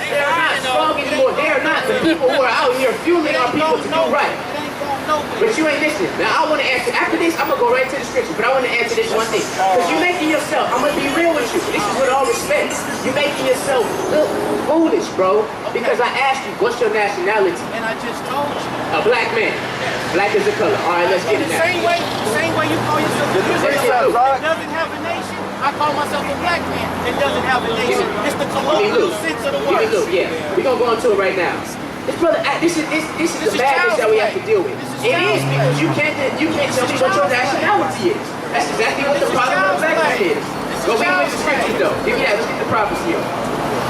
They are not strong anymore. They are not the people who are out here fueling our people to do right. But you ain't listening. Now I want to answer, after this, I'm going to go right to the scripture, but I want to answer this one thing. Because you're making yourself, I'm going to be real with you. This is with all respect. You're making yourself look foolish, bro. Because I asked you, what's your nationality? And I just told you. A black man. Black is a color. All right, let's get it now. The same way you call yourself a Israelite that doesn't have a nation, I call myself a black man that doesn't have a nation. It's the colloquial sense of the word. Yeah, we're going to go into it right now. Brother, this is the madness that we have to deal with. It is because you can't tell me what your nationality is. That's exactly what the problem of the black man is. Go read with the scriptures though. Give me that. Let's get the prophecy up.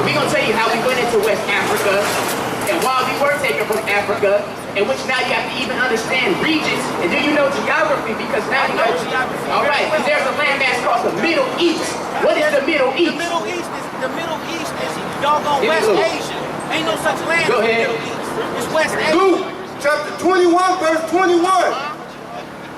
We're gonna tell you how we went into West Africa and why we were taken from Africa, in which now you have to even understand regions. And do you know geography? Because now you know geography. All right, because there's a landmass called the Middle East. What is the Middle East? The Middle East is doggone West Asia. Ain't no such land. Go ahead. It's West Asia. Luke chapter 21, verse 21.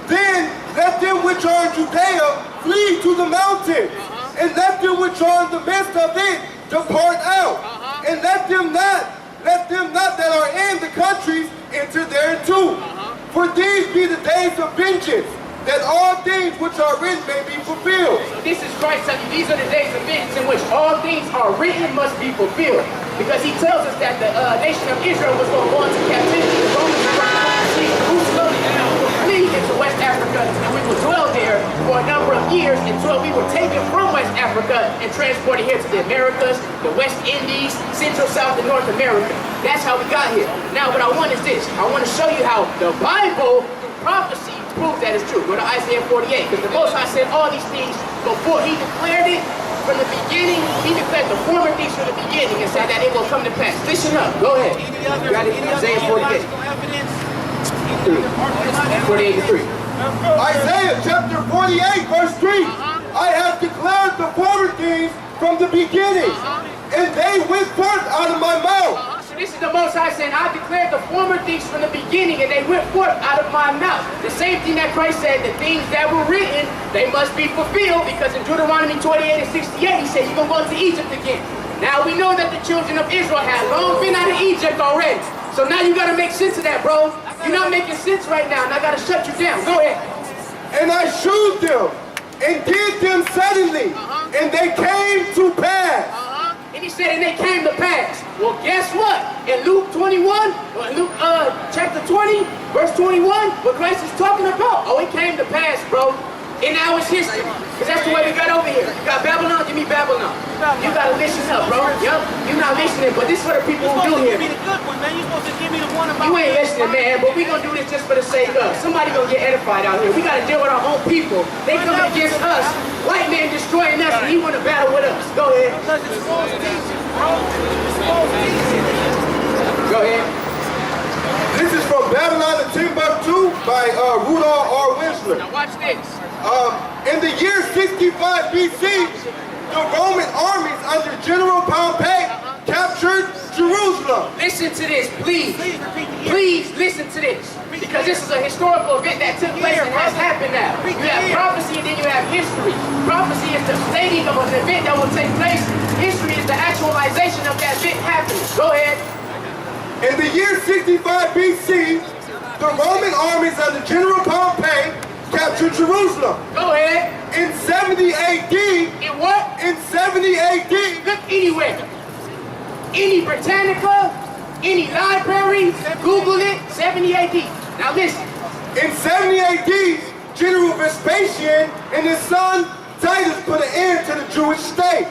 Then let them which are in Judea flee to the mountains, and let them which are in the midst of it depart out, and let them not that are in the countries enter thereto. For these be the days of vengeance, that all things which are written may be fulfilled. This is Christ telling you, these are the days of vengeance in which all things are written must be fulfilled. Because he tells us that the nation of Israel was going to go into captivity. The Romans were going to flee Jerusalem, and we will flee into West Africa, and we will dwell there for a number of years until we were taken from West Africa and transported here to the Americas, the West Indies, Central, South, and North America. That's how we got here. Now what I want is this. I want to show you how the Bible, through prophecy, proves that it's true. Go to Isaiah 48, because the Most High said all these things before he declared it. From the beginning, he declared the former things from the beginning and said that it will come to pass. Listen up. Go ahead. You got it? Isaiah 48. 48 to 3. Isaiah chapter 48, verse 3. I have declared the former things from the beginning, and they went forth out of my mouth. This is the Most High saying, I declared the former things from the beginning, and they went forth out of my mouth. The same thing that Christ said, the things that were written, they must be fulfilled, because in Deuteronomy 28 and 68, he said, you're going to go into Egypt again. Now we know that the children of Israel had long been out of Egypt already. So now you got to make sense of that, bro. You're not making sense right now, and I got to shut you down. Go ahead. And I shewed them, and did them suddenly, and they came to pass. And he said, and they came to pass. Well, guess what? In Luke 21, or Luke chapter 20, verse 21, what Christ is talking about, oh, it came to pass, bro. And now it's history. Because that's the way we got over here. You got Babylon, give me Babylon. You got to listen up, bro. Yup, you're not listening, but this is what the people who do here. You're supposed to give me the good one, man. You're supposed to give me the one about... You ain't listening, man, but we going to do this just for the sake of. Somebody going to get edified out here. We got to deal with our own people. They coming against us. White man destroying us, and he want to battle with us. Go ahead. Because it's false teaching, bro. It's false teaching. Go ahead. This is from Babylon to Timbuktu by Rudolph R. Winsler. Now watch this. In the year 65 BC, the Roman armies under General Pompey captured Jerusalem. Listen to this, please. Please listen to this. Because this is a historical event that took place and has happened now. You have prophecy and then you have history. Prophecy is the stating of an event that will take place. History is the actualization of that event happening. Go ahead. In the year 65 BC, the Roman armies under General Pompey captured Jerusalem. Go ahead. In 70 AD. In what? In 70 AD. Look anywhere. Any Britannica, any library, Google it, 70 AD. Now listen. In 70 AD, General Vespasian and his son Titus put an end to the Jewish state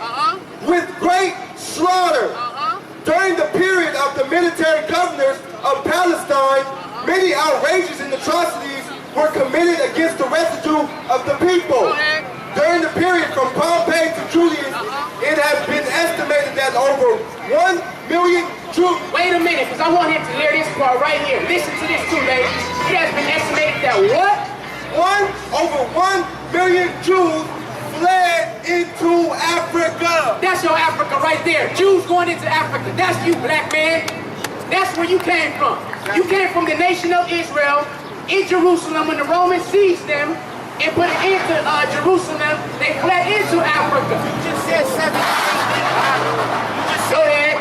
with great slaughter. During the period of the military governors of Palestine, many outrageous and atrocities were committed against the residue of the people. During the period from Pompey to Julius, it has been estimated that over 1 million Jews... Wait a minute, because I want him to hear this part right here. Listen to this too, ladies. It has been estimated that what? Over 1 million Jews fled into Africa. That's your Africa right there. Jews going into Africa. That's you, black man. That's where you came from. You came from the nation of Israel in Jerusalem when the Romans seized them and put it into Jerusalem. They fled into Africa. You just said 70 AD. Go ahead.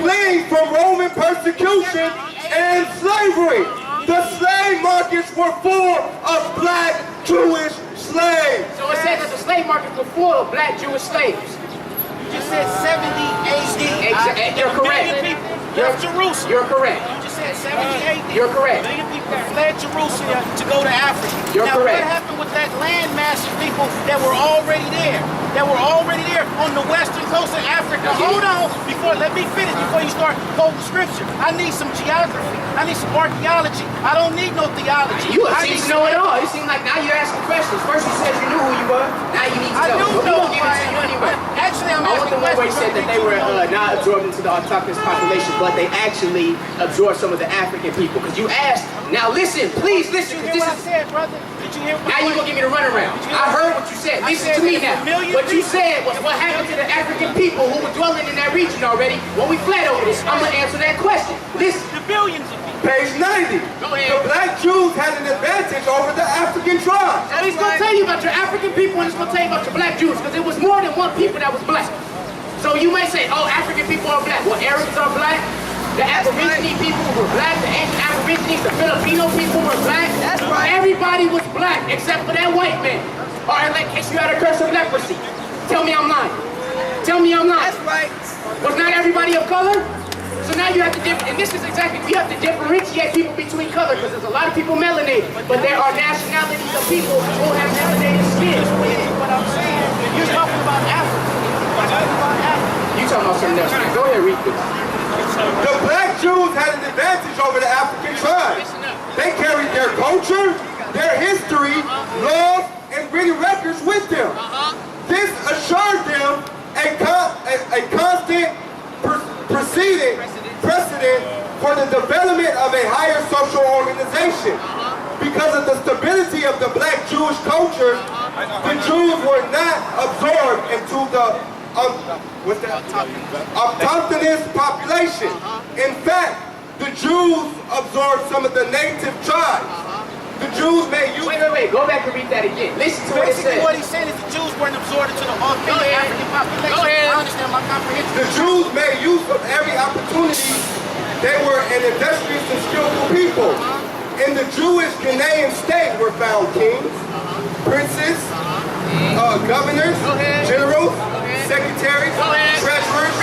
fleeing from Roman persecution and slavery. The slave markets were full of black Jewish slaves. So it says that the slave markets were full of black Jewish slaves. You just said 70 AD. Exactly. You're correct. Left Jerusalem. You're correct. You just said 70 AD. You're correct. A million people fled Jerusalem to go to Africa. You're now, correct. what happened with that landmass of people that were already there? That were already there on the western coast of Africa. Hold on, let me finish before you start quoting scripture. I need some geography. I need some archaeology. I don't need no theology. You seem to know it all. You seem like now you're asking questions. First you said you knew who you were. Now you need to know. I do know who I am. Anyway. Actually, I'm I want asking the one where he questions. said that they were not absorbed into the autochthonous population, but they actually absorbed some of the African people. Because you asked, now listen, please listen. Did you hear what I said, brother? Did you hear what Now you're going to give me the runaround. I heard what you said. Listen to me now. What you said was what happened to the African people who were dwelling in that region already when we fled over this. I'm going to answer that question. Listen. The billions of people. Page 90. Go ahead. The black Jews had an advantage over the African tribes. So he's going to tell you about your African people and he's going to tell you about your black Jews because it was more than one people that was black. So you may say, oh, African people are black. Well, Arabs are black. The Aborigine people were black. The ancient Aborigines, the Filipino people were black. That's right. Everybody was black except for that white man. Or in that case, you had a curse of leprosy. Tell me I'm lying. Tell me I'm lying. That's right. Was not everybody of color? So now you have to and this is exactly, we have to differentiate people between color because there's a lot of people melanated, but there are nationalities of people who have melanated skin. What I'm saying, you're talking about Africa. You're talking about Africa. You talking about something else. Go ahead, read this. The black Jews had an advantage over the African tribes. They carried their culture, their history, laws, and written records with them. This assured them a constant precedent for the development of a higher social organization. Because of the stability of the black Jewish culture, the Jews were not absorbed into the autochthonous population. In fact, the Jews absorbed some of the native tribes. The Jews may use... Wait. Go back and read that again. Listen to what it Basically, says. what he said is the Jews weren't absorbed into the authentic African population. Go ahead. I understand my comprehension. The Jews made use of every opportunity. They were an industrious and skillful people. In the Jewish Ghanaian state were found kings, princes, governors, generals, secretaries, treasurers,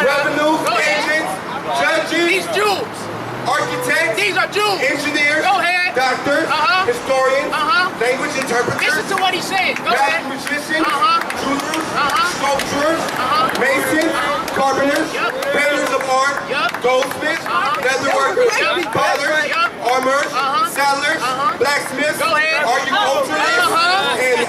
revenue agents, judges, These Jews. architects, These are Jews. engineers, Go ahead. doctors, historians, language interpreters, Listen to what he said. Go ahead. mathematicians, jewelers, sculptors, masons, carpenters, painters of art, goldsmiths, leather workers, butlers, armorers, saddlers, blacksmiths, agriculturists, and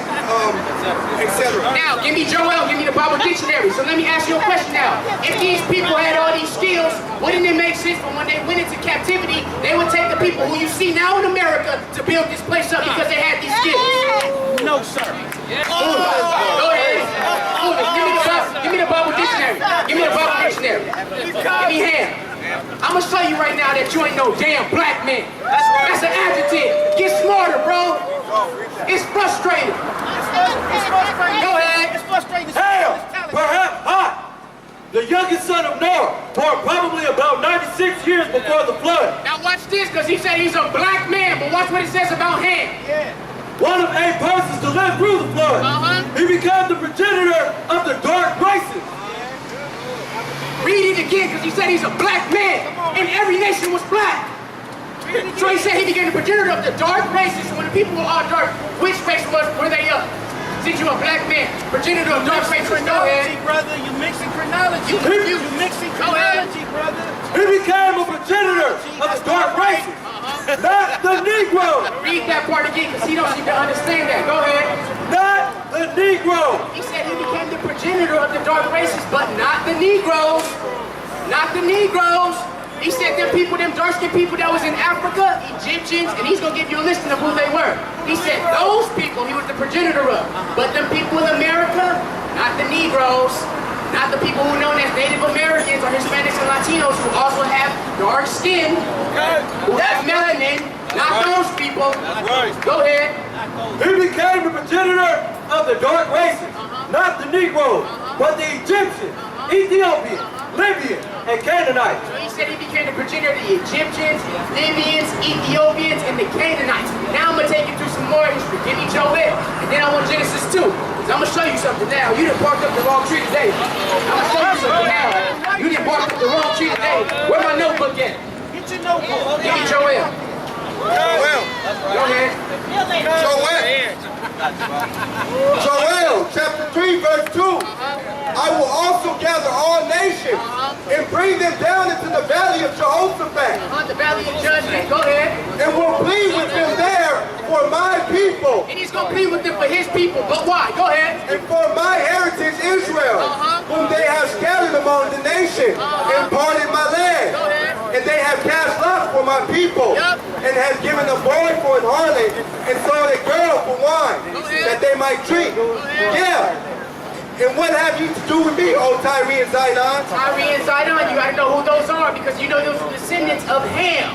etc. Now, give me Joel, give me the Bible dictionary. So let me ask you a question now. If these people had all these skills, wouldn't it make sense for when they went into captivity, they would take the people who you see now in America to build this place up because they had these skills? No, sir. Go ahead. Give me the Bible dictionary. Give me the Bible dictionary. Give me hand. I'm gonna show you right now that you ain't no damn black man. That's an adjective. Get smarter, bro. It's frustrating. Go ahead. It's frustrating. Hail, perhaps hot, the youngest son of Noah, born probably about 96 years before the flood. Now watch this, because he said he's a black man, but watch what it says about him. One of 8 persons to live through the flood. He became the progenitor of the dark races. Read it again, because he said he's a black man, and every nation was black. So he said he became the progenitor of the dark races. So when the people were all dark, which race were they of? Since you're a black man, progenitor of dark races. Go ahead. Brother, you mixing chronology. You mixing Go ahead. chronology, brother. He became a progenitor of the dark races, not the Negro. Read that part again, because he don't seem to understand that. Go ahead. Not the Negro. He said he became the progenitor of the dark races, but not the Negroes. Not the Negroes. He said them people, them dark-skinned people that was in Africa, Egyptians, and he's going to give you a listing of who they were. He said those people he was the progenitor of. But them people in America, not the Negroes, not the people who are known as Native Americans or Hispanics and Latinos who also have dark skin, who have melanin, not those people. Go ahead. He became the progenitor of the dark races, not the Negroes, but the Egyptians, Ethiopian, Libyan, and Canaanites. So he said he became the progenitor of the Egyptians, Libyans, Ethiopians, and the Canaanites. Now I'm going to take you through some more history. Give me Joel, and then I want Genesis 2. Because I'm going to show you something now. You done barked up the wrong tree today. I'm going to show you something now. You done barked up the wrong tree today. Where my notebook at? Get your notebook. Give me Joel. Joel. Go ahead. Joel, chapter 3, verse 2. I will also gather all nations and bring them down into the valley of Jehoshaphat. The valley of judgment. Go ahead. And will plead with them there for my people. And he's going to plead with them for his people. But why? Go ahead. And for my heritage Israel, whom they have scattered among the nations, and parted my land. Go ahead. And they have cast lots for my people, and have given a boy for an harlot, and sold a girl for wine, that they might drink. Yeah. And what have you to do with me, O Tyre and Zidon? Tyre and Zidon, you got to know who those are, because you know those are descendants of Ham,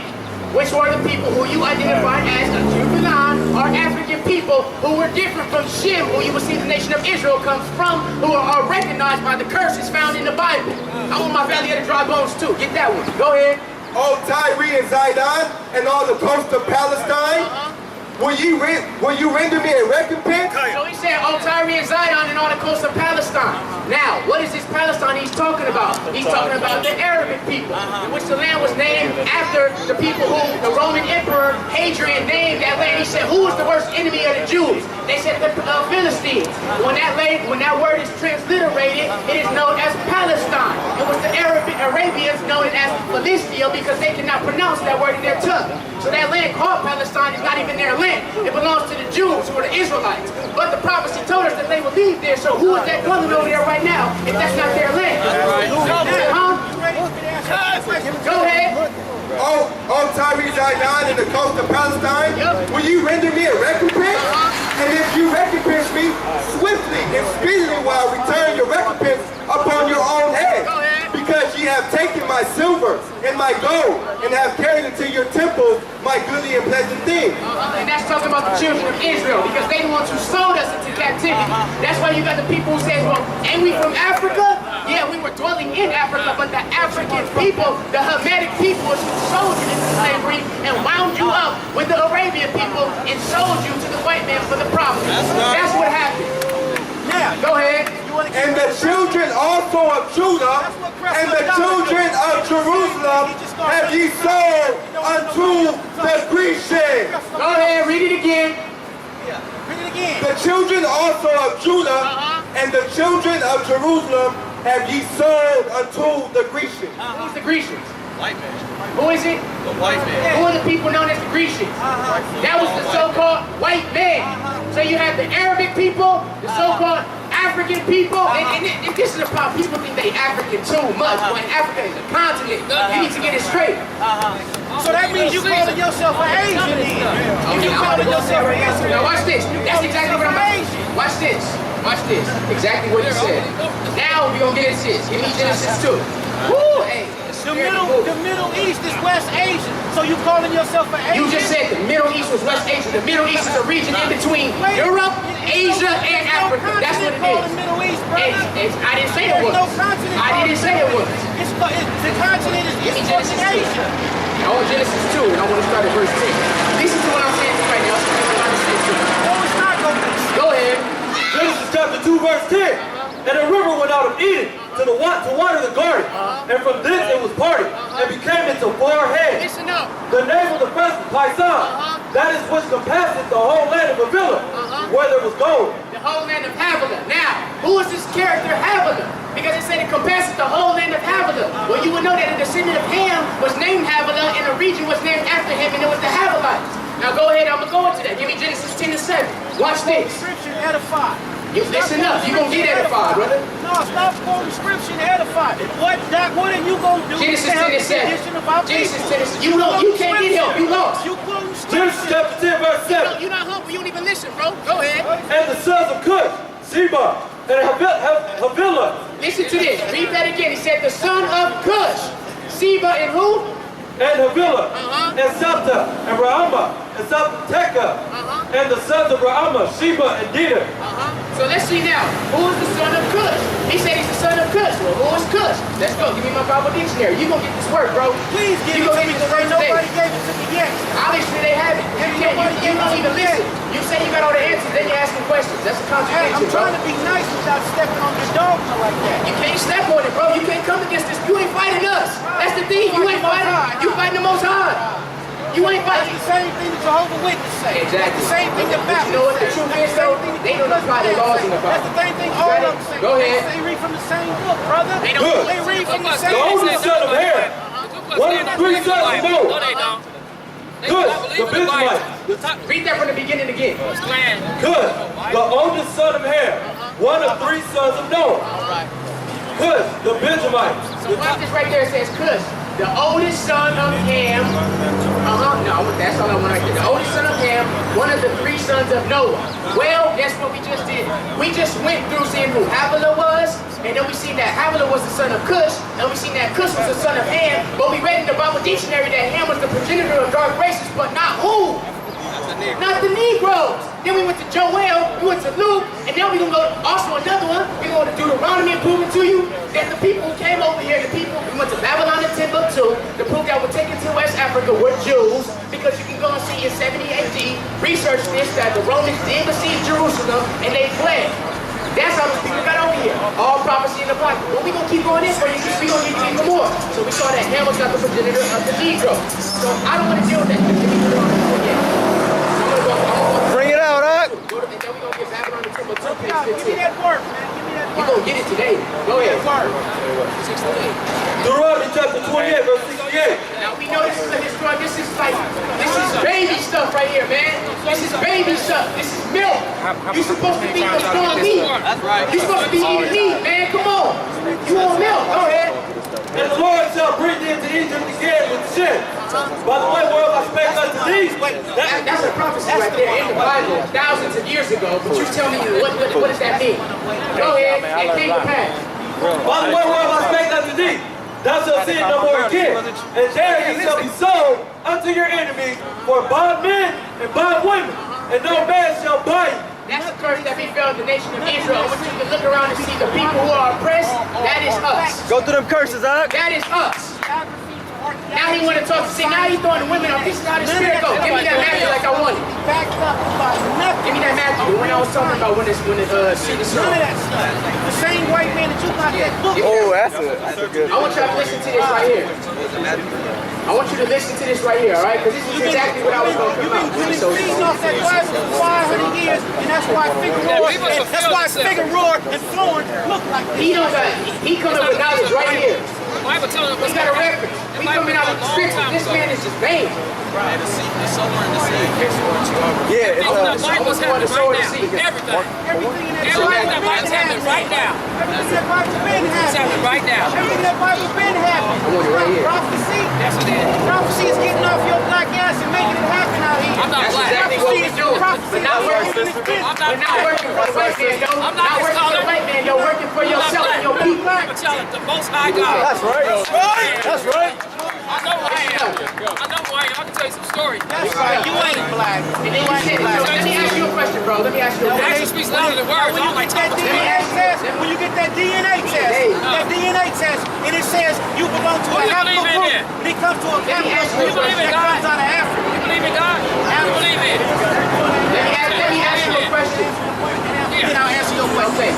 which were the people who you identified as the Juvenile, are African people who were different from Shem, who you will see the nation of Israel comes from, who are recognized by the curses found in the Bible. I want my valley of the dry bones too. Get that one. Go ahead. O Tyre and Zidon, and all the coast of Palestine, will you render me a recompense? So he said, "O Tyre and Zidon and all the coast of Palestine." Now, what is this Palestine he's talking about? He's talking about the Arabic people, in which the land was named after the people who the Roman Emperor Hadrian named that land. He said, "Who was the worst enemy of the Jews?" They said the Philistines. When that word is transliterated, it is known as Palestine. It was the Arabians known it as Philistia because they cannot pronounce that word in their tongue. So that land called Palestine is not even their land. It belongs to the Jews, who are the Israelites. But the prophecy told us that they would leave there. So who is that dwelling over there right now if that's not their land? Huh? Go ahead. O Tyre and Zidon and the coast of Palestine, will you render me a recompense? And if you recompense me, swiftly and speedily will I return your recompense upon your own head. Because ye have taken my silver and my gold, and have carried into your temples my goodly and pleasant things. And that's talking about the children of Israel, because they the ones who sold us into captivity. That's why you got the people who say, well, ain't we from Africa? Yeah, we were dwelling in Africa, but the African people, the Hamitic people, is who sold you into slavery and wound you up with the Arabian people and sold you to the white man for the promise. That's what happened. Yeah. Go ahead. And the children also of Judah and the children of Jerusalem have ye sold unto the Grecians. Go ahead, read it again. Read it again. The children also of Judah and the children of Jerusalem have ye sold unto the Grecians. Who's the Grecians? White man. Who is it? The white man. Who are the people known as the Grecians? That was the so-called white man. So you have the Arabic people, the so-called African people, and this is a problem. People think they African too much, when Africa is a continent. You need to get it straight. So that means you calling yourself an Asian then. You calling yourself an Asian. Now watch this. That's exactly what I'm about. Watch this. Watch this. Exactly what you said. Now we're going to get into this. Give me Genesis 2. Woo, hey. The Middle East is West Asia. So you calling yourself an Asian? You just said the Middle East was West Asia. The Middle East is a region in between Europe, Asia, and Africa. That's what it is. Middle East, brother. I didn't say it was. I didn't say it was. The continent is Genesis 2. Asia. I want Genesis 2, and I want to start at verse 10. Listen to what I'm saying right now. No, it's not going to. Go ahead. Genesis chapter 2, verse 10. And a river went out of Eden to water the garden, and from thence it was parted, and became into 4 heads. Listen up. The name of the first was Pison. That is which compasseth the whole land of Havilah, where there was gold. The whole land of Havilah. Now, who is this character Havilah? Because it said it compasses the whole land of Havilah. Well, you would know that a descendant of Ham was named Havilah, and the region was named after him, and it was the Havilites. Now go ahead, I'm going to go into that. Give me Genesis 10 and 7. Watch this. Scripture edify. You listen up. You're going to get edified, brother. No, stop quoting scripture and edify. What are you going to do? Genesis 10 and 7. Genesis 10 and 7. You can't get help. You lost. You quoting scripture. Genesis chapter 10, verse 7. You're not humble. You don't even listen, bro. Go ahead. And the sons of Cush, Sheba, and Havilah. Listen to this. Read that again. He said the son of Cush, Sheba, and who? And Havilah, and Sabta, and Raama, and Sabteka, and the sons of Raama, Sheba, and Dedan. So let's see now. Who is the son of Cush? He said he's the son of Cush. Well, who is Cush? Let's go. Give me my Bible dictionary. You gonna get this word, bro. Please give You it to gonna me get this because word ain't today. nobody gave it to me yet. Obviously they have it. You don't even listen. You say you got all the answers, then you're asking questions. That's a Hey, contradiction, I'm bro. trying to be nice without stepping on your dogma like that. You can't step on it, bro. You can't come against this. You ain't fighting us. That's the thing. You ain't fighting. You fighting the Most High. You ain't That's fighting. the same thing that Jehovah's Witnesses say. Exactly. That's the same thing that But Baptists you know what the say. truth That's is, the though? same thing They don't apply the laws in the Bible. That's the same thing all of them say. Go ahead. They read from the same book, brother. They don't- They read from the same The oldest book. son of Ham, one of the three sons of Noah. No, they don't. They Good. don't believe The in the Bible. Benjamites. Read that from the beginning again. Clan. Good. The oldest son of Ham, one of three sons of Noah. Good. The Benjamites. So watch this right there. It says Cush, the oldest son of Ham. No, that's all I want right there. The oldest son of Ham, one of the three sons of Noah. Well, guess what we just did? We just went through seeing who Havilah was, and then we seen that Havilah was the son of Cush, and we seen that Cush was the son of Ham, but we read in the Bible dictionary that Ham was the progenitor of dark races, but not who? Not the Negroes. Then we went to Joel, we went to Luke, and then we're going to go also another one. We're going to Deuteronomy and prove it to you that the people who came over here, we went to Babylon and Timbuktu to prove that we're taken to West Africa were Jews, because you can go and see in 70 AD, research this, that the Romans did besiege Jerusalem and they fled. That's how those people got over here. All prophecy in the Bible. But we're going to keep going in for you because we're going to get even more. So we saw that Ham was not the progenitor of the Negro. So I don't want to deal with that. Bring it out, huh? And then we're going to get Babylon and Timbuktu, page Give me 15. that word, man. Give me that You're word. going to get it today. Go ahead. Word. 16. Deuteronomy chapter 28, verse 68. Now we know this is a historic, this is baby stuff right here, man. This is baby stuff. This is milk. You're supposed to be on strong meat. You're supposed to be eating meat, man. Come on. You want milk? Go ahead. And the Lord shall bring thee into Egypt again with sin. By the way whereof I spake unto thee. That's a prophecy right there in the Bible, thousands of years ago. But you tell me, what does that mean? Go ahead. It came to pass. By the way whereof I spake unto thee. Thou shalt see it no more again. And there ye shall be sold unto your enemies for bondmen and bondwomen. And no man shall buy you. That's the curse that befell the nation of Israel. When you can look around and see the people who are oppressed, that is us. Go through them curses, huh? That is us. Now he want to talk. See, now he's throwing the women off. This is how the spirit goes. Give me that Matthew like I want it. Backed up by nothing. Give me that Matthew. The one I was talking about when the seed is None sown. of that stuff. The same white man that you got that book. Oh, that's a good. I want y'all to listen to this right here. I want you to listen to this right here, all right? Because this is exactly what I was going to You've come been out. feeding off that Bible for 500 years, and that's why Figueroa and Florence look like this. He don't got. He coming with knowledge right here. The Bible tells us He got a reference. We coming out with the scriptures. This man is just vain. Yeah, it's The Bible's happening right now. Everything. Everything in that Everything Bible that Bible's happening right now. Everything in that Bible been It's happening. happening right now. Everything in that Bible been happening. I want it right here. Prophecy. That's what it is. Prophecy is getting off your black ass and making it happen out here. I'm not That's black. exactly what we do. Prophecy But not is working. working in this business. I'm not But not working for the white man, yo. I'm not Not his working for the color. white man, yo. Working for yourself and your people. I'm telling the Most High God. That's right. That's right. I know who I am. I know who I am. I can tell you some stories. That's right. You ain't black. And then you said, so let me ask you a question, bro. Let me ask you a question. Action speaks louder than words. I don't like That talking. DNA test, when you get that DNA test, and it says you belong to Who a you believe in haplogroup, then? and it comes to a haplogroup You believe in that God? comes out of Africa. You believe in God? You believe in it? Let me ask you a question. Then I'll answer your question. Okay,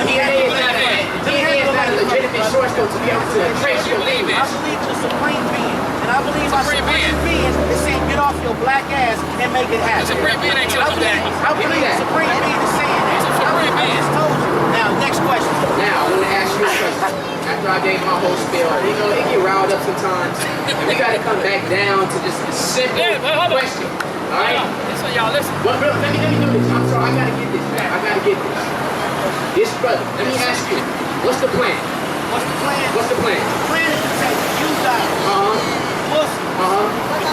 DNA is not a legitimate source though to be able to trace your Believe lineage. it. I believe in the supreme being, and I believe my Supreme supreme being is saying get off your black ass and make it happen. The supreme being ain't telling you that. I believe the supreme being is saying that. It's a supreme I being. just told you. Now, next question. Now, I want to ask you a question. After I gave my whole spiel, you know, it get riled up sometimes. And we got to come back down to just a simple Yeah, well, hold on. question. All right? Listen, y'all, listen. Well, bro, let me do this. I'm sorry, I got to get this back. I got to get this. This brother, let me ask you, what's the plan? What's the plan? What's the plan? The plan is to take you guys, Muslims, the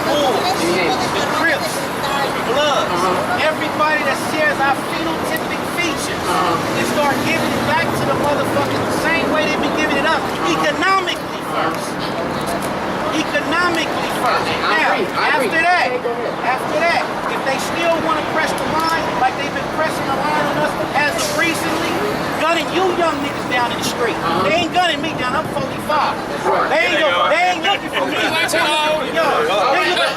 Moors, Give me names. the Crips, the Bloods, everybody that shares our phenotypic features, and start giving it back to the motherfuckers the same way they've been giving it up, economically first. economically first. I Now, agree. after that, if they still want to press the line, like they've been pressing the line on us as of recently, gunning you young niggas down in the street. They ain't gunning me down. I'm 45. They ain't looking for me. They looking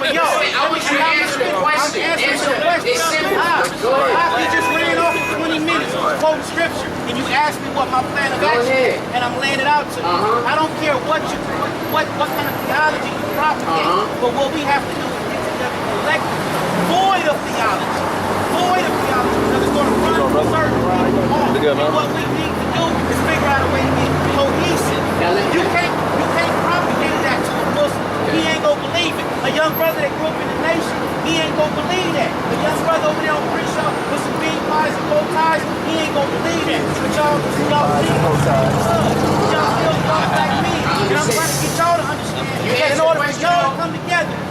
for yo. I want you to answer the question. Answer the question. It's simple. Go ahead. You just ran off for 20 minutes quoting scripture, and you asked me what my plan of action is, and I'm laying it out to you. I don't care what kind of theology you propagate, but what we have to do is get together collectively, void of theology, because it's going to run certain people off. And what we need to do is figure out a way to get cohesive. You can't propagate that to a Muslim. He ain't gonna believe it. A young brother that grew up in the nation, he ain't gonna believe that. A young brother over there on pre-show with some bean pies and bow ties, he ain't gonna believe that. But y'all believe y'all still young like me. And I'm trying to get y'all to understand.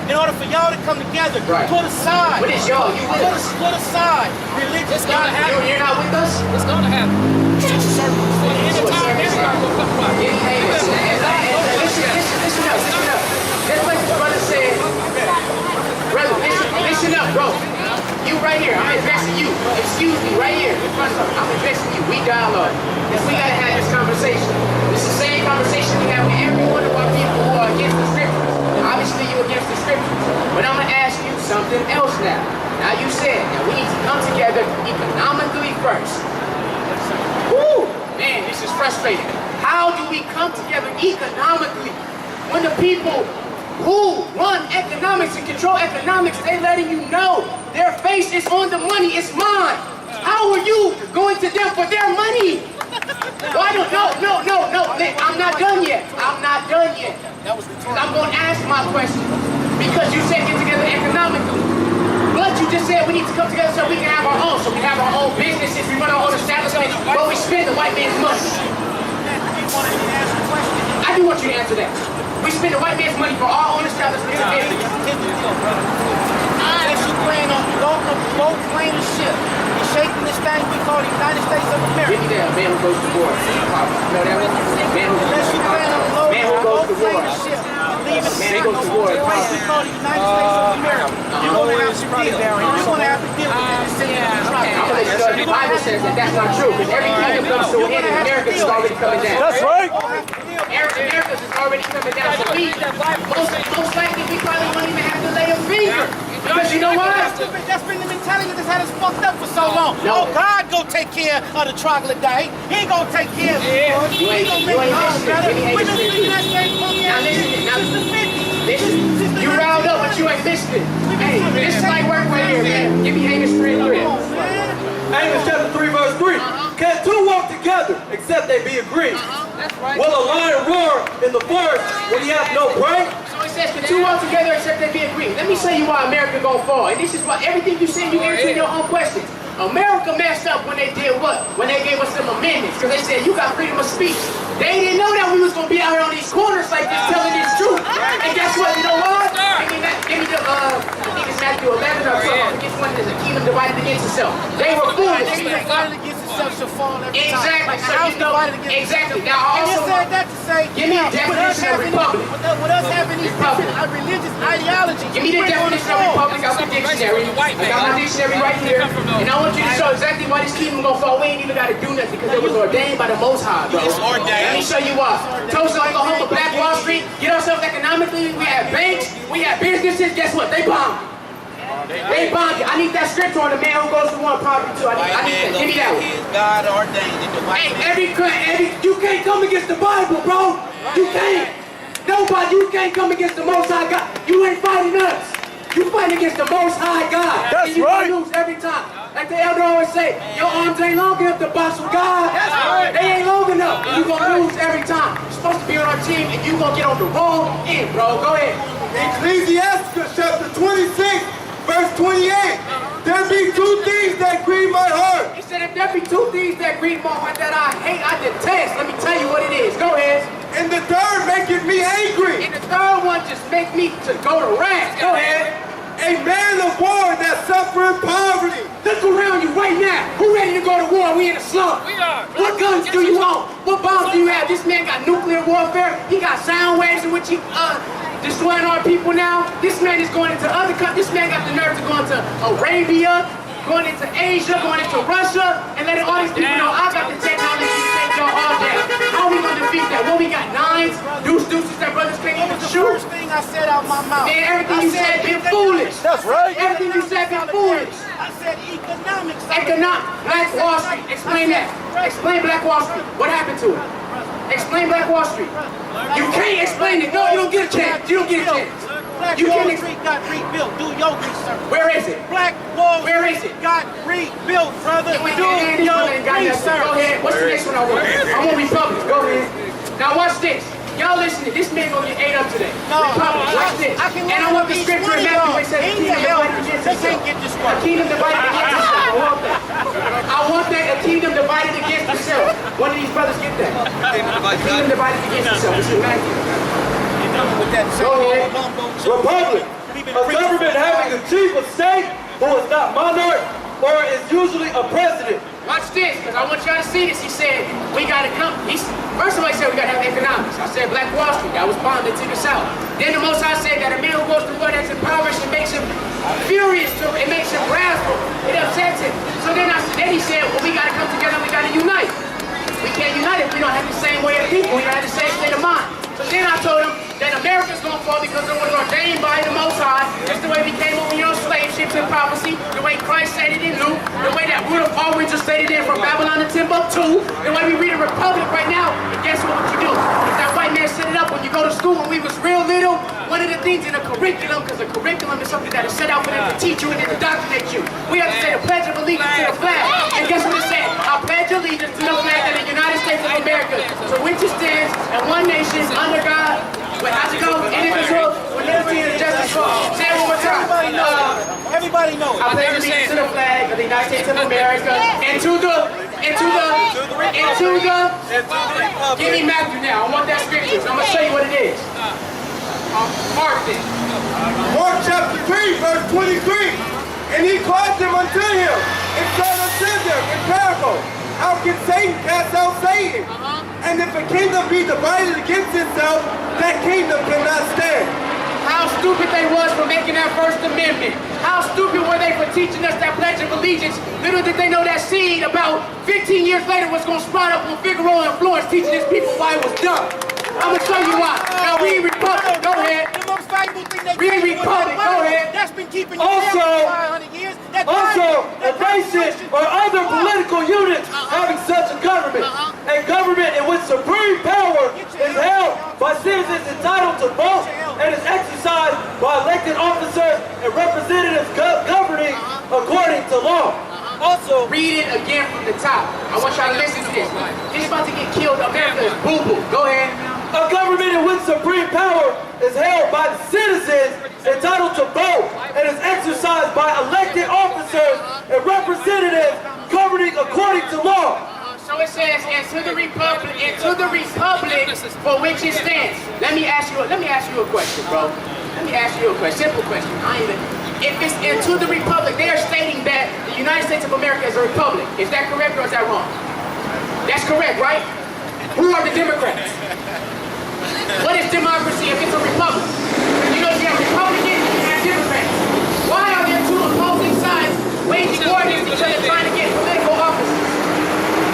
In order for y'all to come together, put aside. What is y'all? You with us? Put aside religious. It's gonna happen. You're not with us? It's gonna happen. For the end of time, everybody will come by. Listen up. Just like the brother said, brother, listen up, bro. You right here, I'm addressing you. Excuse me, right here, in front of I'm addressing you. We dialogue. Yes, we gotta have this conversation. It's the same conversation we have with every one of our people who are against the scriptures. Obviously, you're against the scriptures. But I'm gonna ask you something else now. Now you said that we need to come together economically first. Woo! Man, this is frustrating. How do we come together economically when the people who run economics and control economics, they letting you know their face is on the money, it's mine. How are you going to them for their money? Why don't, no, I'm not done yet. I'm going to ask my question. Because you said get together economically. But you just said we need to come together so we can have our own. So we have our own businesses, we run our own establishments, but we spend the white man's money. I do want you to answer that. We spend the white man's money for our own establishments and businesses. Unless you plan on boat, plane, and ship, and shaking this thing we call the United States of America. Give me that, man who goes to war. You know that one? Unless you plan on man who goes to war. ship, leaving Man who goes to war. the place we call the United States of America. You're going to have to deal. You're going to have to deal with this city. I'm going to let you know the Bible says that that's not true. Because every kingdom comes to an end in America is already coming down. That's right. America's is already coming down. So most likely we probably won't even have to lay a finger. Because you know why? That's been the mentality that's had us fucked up for so long. No. Oh, God go take care of the troglodyte. He ain't gonna take care of it. You ain't listening. We've been speaking that same Now listen, since the 50s. listen. You riled up, but you ain't listening. Hey, this is like work right here, man. Give me Amos 3:3. Amos chapter 3, verse 3. Can two walk together except they be agreed? That's right. Will a lion roar in the forest when he has no prey? So it says, can two walk together except they be agreed? Let me show you why America gonna fall. And this is why everything you say, you answer your own questions. America messed up when they did what? When they gave us some amendments. Because they said, you got freedom of speech. They didn't know that we was gonna be out here on these corners like this telling this truth. And guess what? You know what? Give me the, I think it's Matthew 11 or something. Which one is a kingdom divided against itself? They were foolish. Divided against itself shall fall every time. Exactly. Like So a house you know, divided against exactly. itself. Now And you also, said that to say, give me a definition of republic. With us having these different religious ideologies. give me the definition of republic. I got my dictionary. I got my dictionary right here. And I want you to show exactly why this kingdom gonna fall. We ain't even gotta do nothing because it was ordained by the Most High, bro. It's ordained. Let me show you why. Tulsa, Oklahoma, Black Wall Street, get ourselves economically. We have banks, we have businesses. Guess what? They bombed. They bombed it. I need that scripture on the man who goes to war property too. I need that. Give me that one. God ordained it. Hey, you can't come against the Bible, bro. You can't. Nobody, you can't come against the Most High God. You ain't fighting us. You fighting against the Most High God. That's and you right. lose every time. Like the elder always say, your arms ain't long enough to box with God. They ain't long enough. And you gonna lose every time. You're supposed to be on our team and you gonna get on the wrong end, bro. Go ahead. Ecclesiastes chapter 26, verse 28. There be two things that grieve my heart. He said, if there be two things that grieve my heart that I hate, I detest. Let me tell you what it is. Go ahead. And the third maketh me angry. And the third one just make me to go to wrath. Go ahead. A man of war that suffereth poverty. Look around you right now. Who ready to go to war? We in a slump. We are. What guns do you own? What bombs do you have? This man got nuclear warfare. He got sound waves in which he destroying our people now. This man is going into other countries. This man got the nerve to go into Arabia, going into Asia, going into Russia, and letting all these people know I got the technology to take y'all all down. How are we gonna defeat that? Well, we got nines, deuces that brothers can't even The shoot. first thing I said out my mouth. Man, everything you said been foolish. That's right. Everything you said been foolish. I said economics. Black Wall Street. Explain that. Explain Black Wall Street. What happened to it? Explain Black Wall Street. You can't explain it. No, you don't get a chance. You don't get a chance. Black You Wall can't Street got rebuilt. Do your research. Where is it? Black Wall Where Street is it? got rebuilt, brother. Do Do your research. Go ahead. What's the next one I want? I want Republic. Go ahead. Now watch this. Y'all listening. This man gonna get ate up today. No, Republic. Watch this. And I want the scripture in Matthew where it says the kingdom divided against They itself. can't get this A one. kingdom divided against itself. I want that. I want that. A kingdom divided against itself. One of these brothers get that. A kingdom divided against itself. It's in Matthew. With that Go ahead. Republic. A government having a chief of state who is not monarch or is usually a president. Watch this, because I want y'all to see this. He said, we got to come. First of all, he said we got to have economics. I said Black Wall Street. That was bonded to the South. Then the Most High said that a man who goes to war that's impoverished, it makes him furious. It makes him wrathful. It upsets him. So then he said, well, we got to come together. We got to unite. We can't unite if we don't have the same way of thinking. We don't have the same state of mind. So then I told him that America's going to fall because it was ordained by the Most High. Just the way we came over here on slave ships in prophecy, the way Christ said it in Luke, the way that Rudolph Allwinter stated it from Babylon to Timbuktu, the way we read a Republic right now. And guess what you do? That white man set it up when you go to school when we was real little. One of the things in the curriculum, because the curriculum is something that is set out for them to teach you and then indoctrinate you. We have to say the Pledge of Allegiance to the flag. And guess what it said? I pledge allegiance to the flag of the United States of America, to which it stands, and one nation under God. Wait, how's it go? Indivisible, with liberty and justice for all. Say it one more time. Everybody knows. I pledge allegiance to the flag of the United States of America, and to the. Give me Matthew now. I want that scripture. So I'm gonna show you what it is. Mark it. Mark chapter 3, verse 23. And he called them unto him and said unto them in parable, how can Satan cast out Satan? And if a kingdom be divided against itself, that kingdom cannot stand. How stupid they was for making that First Amendment. How stupid were they for teaching us that Pledge of Allegiance. Little did they know that seed about 15 years later was going to sprout up on Figueroa and Florence teaching his people why it was dumb. I'm going to show you why. Now read Republic. Go ahead. The most valuable thing they Read Republic. Go ahead. That's been keeping you Also, down for 500 years. a nation or other political units having such a government in which supreme power is held by citizens entitled to vote and is exercised by elected officers and representatives governing according to law. Also, Read it again from the top. I want y'all to listen to this. This is about to get killed. America is boo-boo. Go ahead. a government in which supreme power is held by the citizens entitled to vote and is exercised by elected officers and representatives governing according to law. So it says, and to the republic for which it stands. Let me ask you a question, bro. Let me ask you a question. Simple question. If it's into the republic, they are stating that the United States of America is a republic. Is that correct or is that wrong? That's correct, right? Who are the Democrats? What is democracy if it's a republic? You know, you have Republicans and you have Democrats. Why are there two opposing sides waging war against each other trying to get political offices?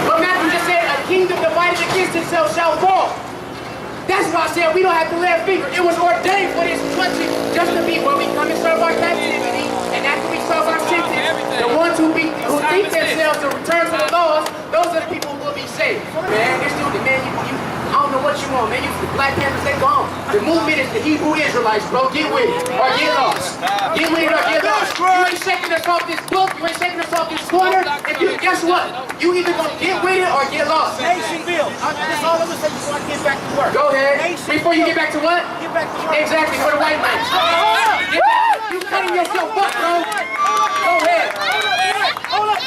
But Matthew just said, a kingdom divided against itself shall fall. That's why I said we don't have to lay a finger. It was ordained for this country just to be where we come and serve our captivity. And after we serve our sentence, the ones who think themselves to return to the laws, those are the people who will be saved. Man, this dude, man, I don't know what you want, man. The Black Panthers, they gone. The movement is the Hebrew Israelites, bro. Get with it or get lost. Get with it or get lost. You ain't shaking us off this book. You ain't shaking us off this corner. Guess what? You either gonna get with it or get lost. Nation build. That's all I'm gonna say before I get back to work. Go ahead. Nation Before you get back to what? Get back to work. Exactly, for the white man. You cutting yourself up, bro. Go ahead.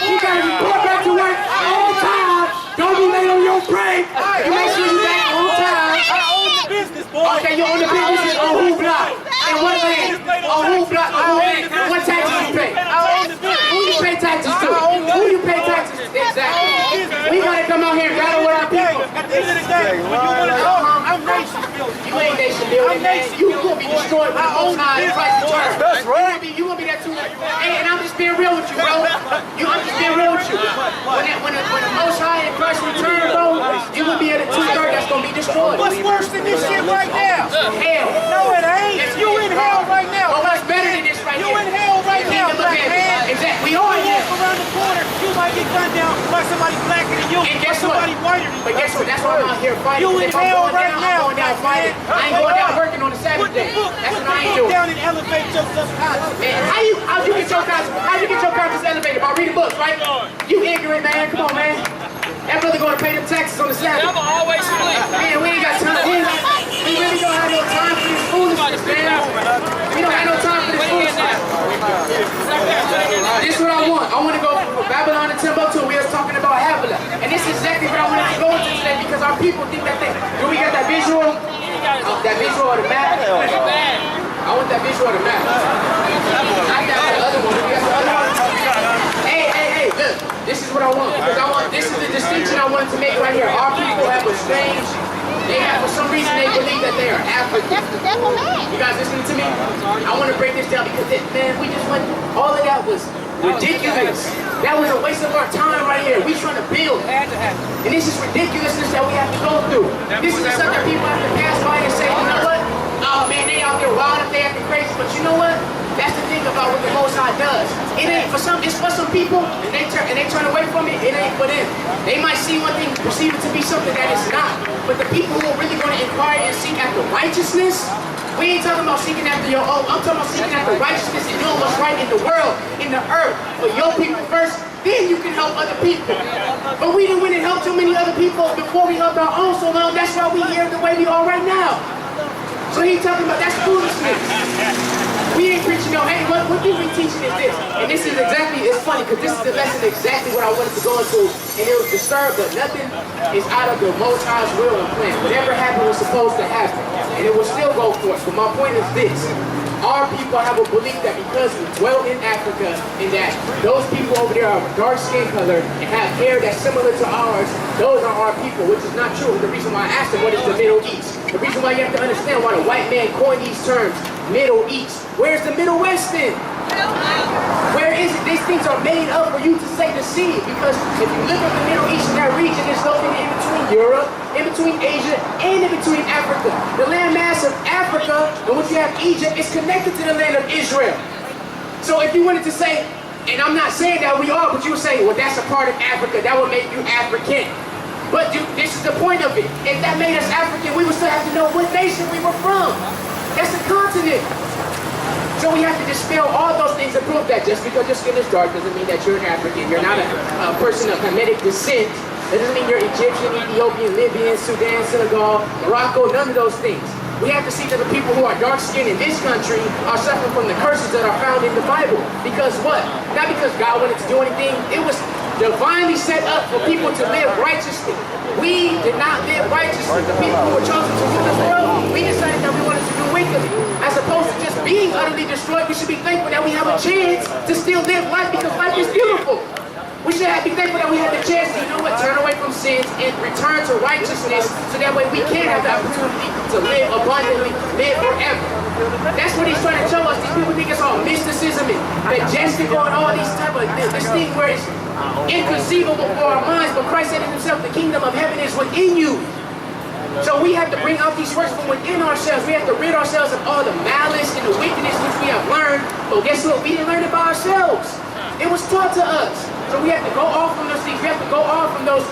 You gotta report back to work on time. Don't be late on your break. You make sure you back on time. I own the business, boy. Okay, you own the business on who block? And what land? On who block? On who land? What taxes you pay? I own the business. Who you pay taxes to? Who you pay taxes to? Exactly. We gotta come out here and battle with our people. At the end of the day, when you want to talk, I'm nation building. You ain't nation building, man. You gonna be destroyed when the Most High Christ returns. That's right. You gonna be that too. Hey, and I'm just being real with you, bro. I'm just being real with you. When the Most High and Christ return, bro, you gonna be at a 2/3 that's gonna be destroyed. What's worse than this shit right now? Hell. No, it ain't. You in hell right now. But what's better than this right You here? in hell right now, black man. Exactly. We are in You hell. walk around the corner, you might get gunned down by somebody blacker than you, And or guess what? somebody whiter than you. But guess what? That's why I'm out here fighting. You in If I'm hell going right down, now, I'm going down black fighting. man. I ain't going down working on the Sabbath Put the day. book, That's put what I the ain't book doing. down and elevate your subconscious. Man, how'd you get your conscience elevated? By reading books, right? You ignorant, man. Come on, man. That brother gonna pay them taxes on the Sabbath. I'ma always split. Man, we ain't got time. We really don't have no time for this foolishness, man. We don't have no time for this foolishness. This is what I want. I want to go from Babylon to Timbuktu. We was talking about Havilah. And this is exactly what I wanted to go into today because our people think that do we got that visual? That visual of the map? I want that visual of the map. Not that other one. We got the other one. Hey, look. This is what I want. Because this is the distinction I wanted to make right here. Our people have a strange, for some reason they believe that they are African. You guys listening to me? I want to break this down because, man, we just went, all of that was ridiculous. That was a waste of our time right here. We trying to build. And this is ridiculousness that we have to go through. This is something that people have to pass by and say, you know what? Oh man, they out there wild, they acting crazy. But you know what? That's the thing about what the Most High does. It ain't for some. It's for some people, and they turn away from it. It ain't for them. They might see one thing, perceive it to be something that it's not. But the people who are really going to inquire and seek after righteousness, we ain't talking about seeking after your own. I'm talking about seeking after righteousness and doing what's right in the world, in the earth, for your people first. Then you can help other people. But we didn't win and help too many other people before we helped our own so long. That's why we here the way we are right now. So he talking about that's foolishness. We ain't preaching no, hey, what we teaching is this. And this is exactly, it's funny, because this is the lesson exactly what I wanted to go into. And it was disturbed, but nothing is out of the Most High's will and plan. Whatever happened was supposed to happen. And it will still go forth. But my point is this. Our people have a belief that because we dwell in Africa and that those people over there are dark skin color and have hair that's similar to ours, those are our people, which is not true. The reason why I asked them what is the Middle East. The reason why you have to understand why the white man coined these terms, Middle East. Where's the Middle West then? Where is it? These things are made up for you to say the seed. Because if you look at the Middle East in that region, it's located in between Europe, in between Asia, and in between Africa. The landmass of Africa, and what you have Egypt, is connected to the land of Israel. So if you wanted to say, and I'm not saying that we are, but you would say, well, that's a part of Africa. That would make you African. But this is the point of it. If that made us African, we would still have to know what nation we were from. That's a continent. So we have to dispel all those things and prove that just because your skin is dark doesn't mean that you're an African. You're not a person of Hamitic descent. That doesn't mean you're Egyptian, Ethiopian, Libyan, Sudan, Senegal, Morocco, none of those things. We have to see that the people who are dark-skinned in this country are suffering from the curses that are found in the Bible. Because what? Not because God wanted to do anything. It was divinely set up for people to live righteously. We did not live righteously. The people who were chosen to rule this world, we decided that we wanted to do wickedly. As opposed to just being utterly destroyed, we should be thankful that we have a chance to still live life because life is beautiful. We should be thankful that we have the chance to, turn away from sins and return to righteousness so that way we can have the opportunity to live abundantly, live forever. That's what he's trying to tell us. These people think it's all mysticism and majestical and all these type of this thing where it's inconceivable for our minds, but Christ said it himself, the kingdom of heaven is within you. So we have to bring out these works from within ourselves. We have to rid ourselves of all the malice and the wickedness which we have learned. But guess what? We didn't learn it by ourselves. It was taught to us. So we have to go off from those things. We have to go off from those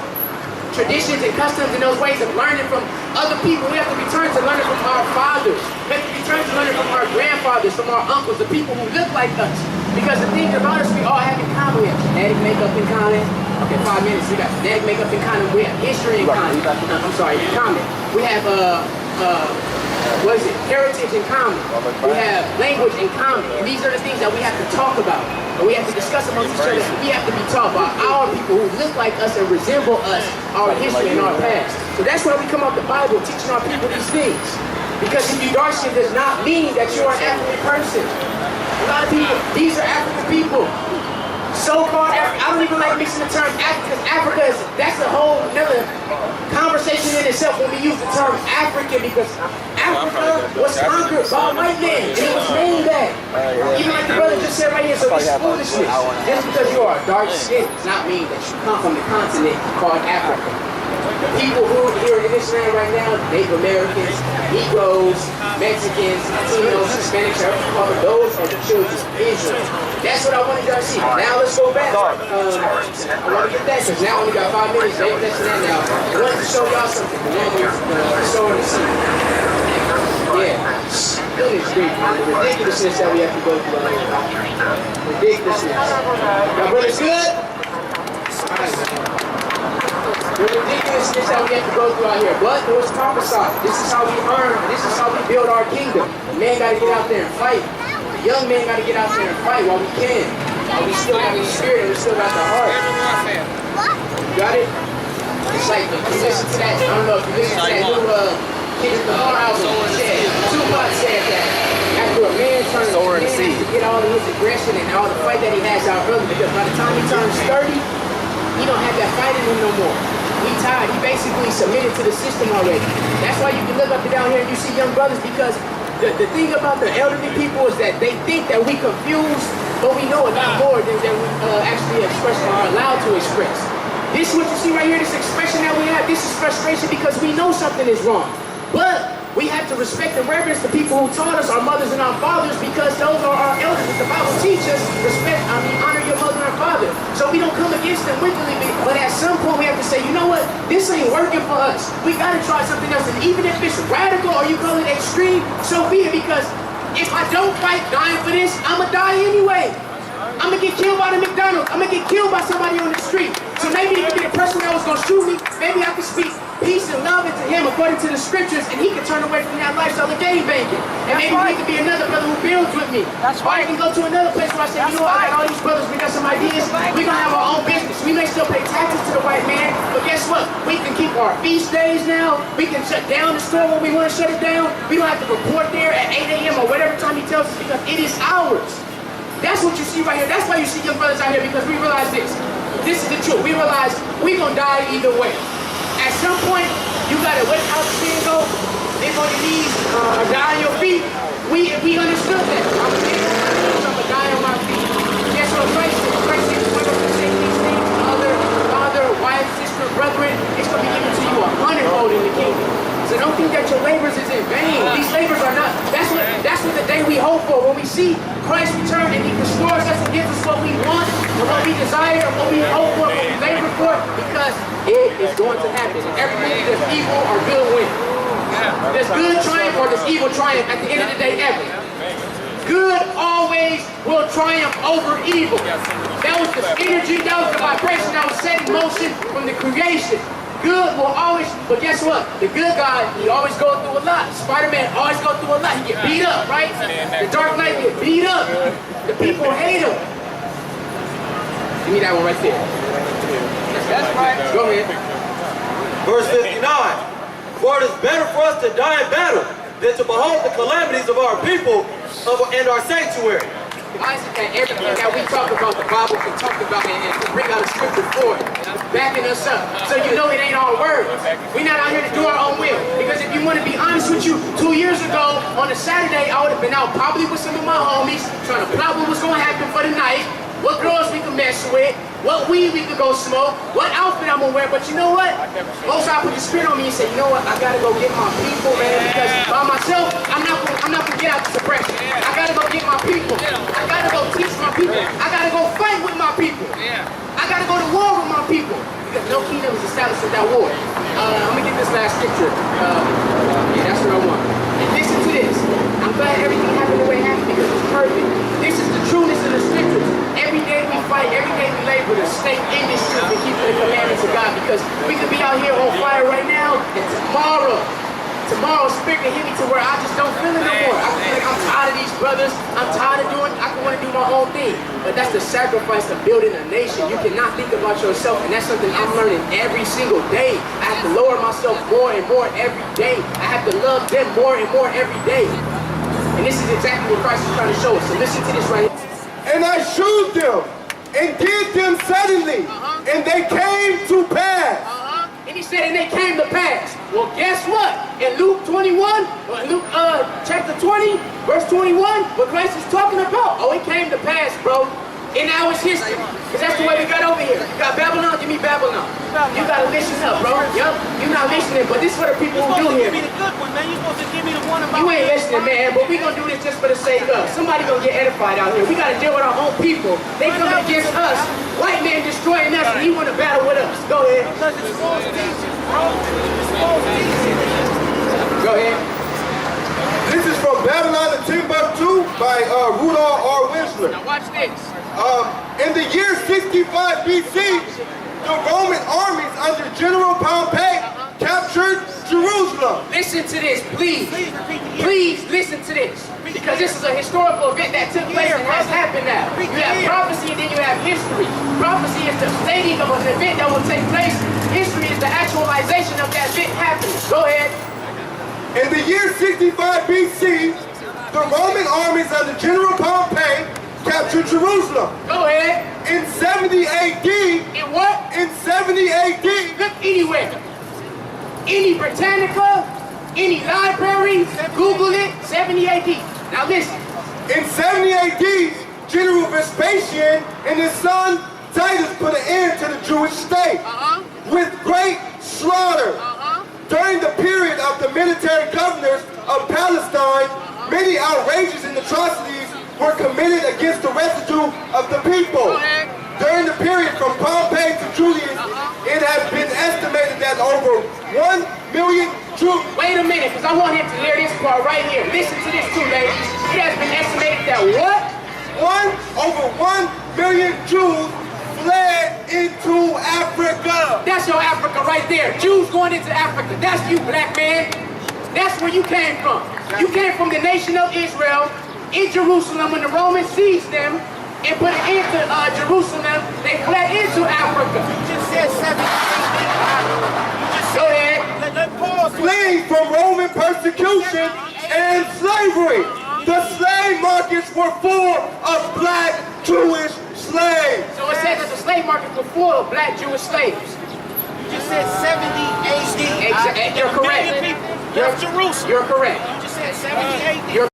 traditions and customs and those ways of learning from other people. We have to return to learning from our fathers. We have to return to learning from our grandfathers, from our uncles, the people who look like us. Because the thing about us, we all have in common. We have genetic makeup in common. Okay, 5 minutes. We got genetic makeup in common. We have history in common. I'm sorry, in common. We have heritage in common. We have language in common. And these are the things that we have to talk about. And we have to discuss amongst each other. We have to be taught by our people who look like us and resemble us, our history and our past. So that's why we come out the Bible teaching our people these things. Because if you dark skin does not mean that you're an African person. A lot of people, these are African people. So-called African, I don't even like mixing the term Africa, because Africa that's a whole another conversation in use the term African because Africa was conquered by a white man. And it was named that. Even like the brother just said right here, so it's foolishness. Just because you are dark skinned does not mean that you come from the continent called Africa. The people who are here in this land right now, Native Americans, Negroes, Mexicans, Latinos, Hispanics, those are the children of Israel. That's what I wanted y'all to see. Now let's go back. I want to get that because now I only got 5 minutes. They ain't listening that now. I wanted to show y'all something. But now we're showing the scene. Yeah. Goodness grief, man. The ridiculousness that we have to go through. Ridiculousness. Y'all brothers good? The ridiculousness that we have to go through out here. But it was prophesied. This is how we earn. This is how we build our kingdom. The man got to get out there and fight. The young man got to get out there and fight while we can. While we still have the spirit and we still got the heart. You got it? It's like, if you listen to that, I don't know, if you listen to that new Kendrick Lamar album, Tupac said that after a man turns to get all of his aggression and all the fight that he has out early, because by the time he turns 30, he don't have that fight in him no more. He tired. He basically submitted to the system already. That's why you can look up and down here and you see young brothers, because the thing about the elderly people is that they think that we confuse, but we know a lot more than we actually express or are allowed to express. This is what you see right here, this expression that we have, this is frustration because we know something is wrong. But we have to respect and reverence the people who taught us, our mothers and our fathers, because those are our elders. The Bible teaches honor your mother and father. So we don't come against them wickedly, but at some point we have to say, you know what, this ain't working for us. We gotta try something else. And even if it's radical or you call it extreme, so be it, because if I don't fight dying for this, I'ma die anyway. I'm gonna get killed by the McDonald's. I'm gonna get killed by somebody on the street. So maybe it could be the person that was gonna shoot me. Maybe I could speak peace and love into him according to the scriptures, and he can turn away from that lifestyle of game banging. And maybe he could be another brother who builds with me. Or I can go to another place where I say, you know what, I got all these brothers, we got some ideas. We're gonna have our own business. We may still pay taxes to the white man, but guess what? We can keep our feast days now. We can shut down the store when we want to shut it down. We don't have to report there at 8 a.m. or whatever time he tells us, because it is ours. That's what you see right here. That's why you see young brothers out here, because we realize this. This is the truth. We realize we're going to die either way. At some point, you got to wait out the sin go, live on your knees, or die on your feet. We understood that. I'm going to die on my feet. Guess what Christ is? Christ is going to say these things, father, wife, sister, brethren. It's going to be given to you 100-fold in the kingdom. So don't think that your labors is in vain. These labors are not. That's what the day we hope for. When we see Christ return and he restores us and gives us what we want and what we desire and what we hope for, what we labor for, because it is going to happen. And everything does evil or good win. Does good triumph or does evil triumph at the end of the day ever? Good always will triumph over evil. That was the energy, that was the vibration that was set in motion from the creation. Good will always, but guess what? The good guy, he always goes through a lot. Spider-Man always goes through a lot. He get beat up, right? The Dark Knight get beat up. The people hate him. Give me that one right there. That's right. Go ahead. Verse 59. For it is better for us to die in battle than to behold the calamities of our people and our sanctuary. Why is it that everything that we talk about, the Bible can talk about and bring out a scripture for it, backing us up? So you know it ain't our words. We're not out here to do our own will. Because if you want to be honest with you, 2 years ago on a Saturday, I would have been out probably with some of my homies, trying to plot what was going to happen for the night, what girls we could mess with, what weed we could go smoke, what outfit I'm gonna wear. But you know what? Most I put the spirit on me and say, you know what? I gotta go get my people, man. Because by myself, I'm not gonna get out the suppression. I gotta go get my people. I gotta go teach my people. I gotta go fight with my people. I gotta go to war with my people. Because no kingdom is established without war. I'm gonna get this last scripture. Yeah, that's what I want. And listen to this. I'm glad everything happened the way it happened because it's perfect. This is the trueness of the scriptures. Every day we fight, every day we labor to stay in this truth and keep the commandments of God, because we could be out here on fire right now, and tomorrow spirit can hit me to where I just don't feel it no more. I feel like I'm tired of these brothers. I'm tired of I want to do my own thing. But that's the sacrifice of building a nation. You cannot think about yourself, and that's something I'm learning every single day. I have to lower myself more and more every day. I have to love them more and more every day. And this is exactly what Christ is trying to show us. So listen to this right here. And I shewed them and did them suddenly, and they came to pass. And he said, and they came to pass. Well, guess what? In Luke 21, or Luke chapter 20, verse 21, what Christ is talking about, oh, it came to pass, bro. And now it's history. Because that's the way we got over here. You got Babylon, give me Babylon. You gotta listen up, bro. Yup. You're not listening, but this is for the people who do here. You're supposed to give me the good one, man. You're supposed to give me the one about... You ain't listening, man, but we gonna do this just for the sake of. Somebody gonna get edified out here. We gotta deal with our own people. They coming against us. White man destroying us, and he wanna battle with us. Go ahead. Because it's false teaching, bro. It's false teaching. Go ahead. This is from Babylon and Timbuktu by Rudolph R. Winsler. Now watch this. In the year 65 BC, the Roman armies under General Pompey captured Jerusalem. Listen to this, please. Please repeat the year. Please listen to this. Because this is a historical event that took place and has happened now. You have prophecy and then you have history. Prophecy is the stating of an event that will take place. History is the actualization of that event happening. Go ahead. In the year 65 BC, the Roman armies under General Pompey captured Jerusalem. Go ahead. In 70 AD, In what? in 70 AD, Look anywhere. Any Britannica, any library, Google it, 70 AD. Now listen. in 70 AD, General Vespasian and his son Titus put an end to the Jewish state with great slaughter. During the period of the military governors of Palestine, many outrages and atrocities were committed against the residue of the people. During the period from Pompey to Julius, it has been estimated that over 1 million Jews... Wait a minute, because I want him to hear this part right here. Listen to this too, ladies. It has been estimated that what? Over 1 million Jews fled into Africa. That's your Africa right there. Jews going into Africa. That's you, black man. That's where you came from. You came from the nation of Israel in Jerusalem when the Romans seized them and put it into Jerusalem. They fled into Africa. You just said 70 Go ahead. Let pause. Fleeing from Roman persecution and slavery. The slave markets were full of black Jewish slaves. So it says that the slave markets were full of black Jewish slaves. You just said 70 AD. Exactly. You're correct. A million people left Jerusalem. You're correct. You just said 70 AD. You're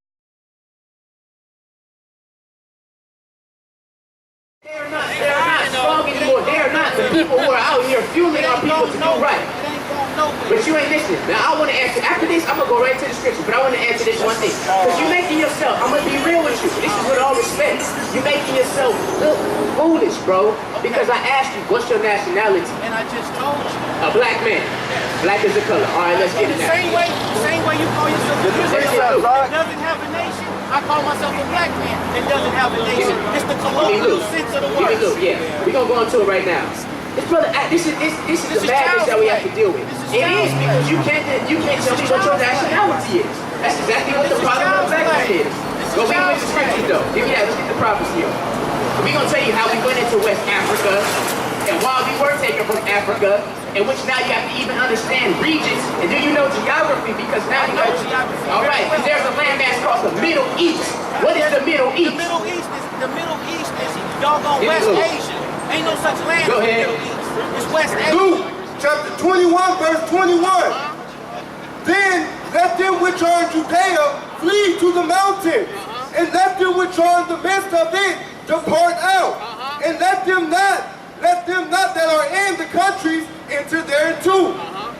They're not strong anymore. They're not the people who are out here fueling our people to do right. But you ain't listening. Now I want to answer, after this, I'm going to go right to the scripture, but I want to answer this one thing. Because you're making yourself, I'm going to be real with you. This is with all respect. You're making yourself look foolish, bro. Because I asked you, what's your nationality? And I just told you. A black man. Black is the color. All right, let's get it The now. same way you call yourself a Israelite that doesn't have a nation, I call myself a black man that doesn't have a nation. It's the colloquial sense of the Give me word. Luke, yeah. We're going to go into it right now. This brother, this is the madness that we have to deal with. It is because you can't tell me what your nationality is. That's exactly what the problem of black man is. Go read with the scriptures though. Give me that. Let's get the prophecy on. We're going to tell you how we went into West Africa, and while we were taken from Africa, in which now you have to even understand regions, and do you know geography? Because now you know geography. All right, because there's a landmass called the Middle East. What is the Middle East? The Middle East is doggone West Asia. Ain't no such land Go as the ahead. Middle East. It's West Asia. Luke chapter 21, verse 21. Then let them which are in Judea flee to the mountains, and let them which are in the midst of it depart out, and let them not that are in the countries enter thereto.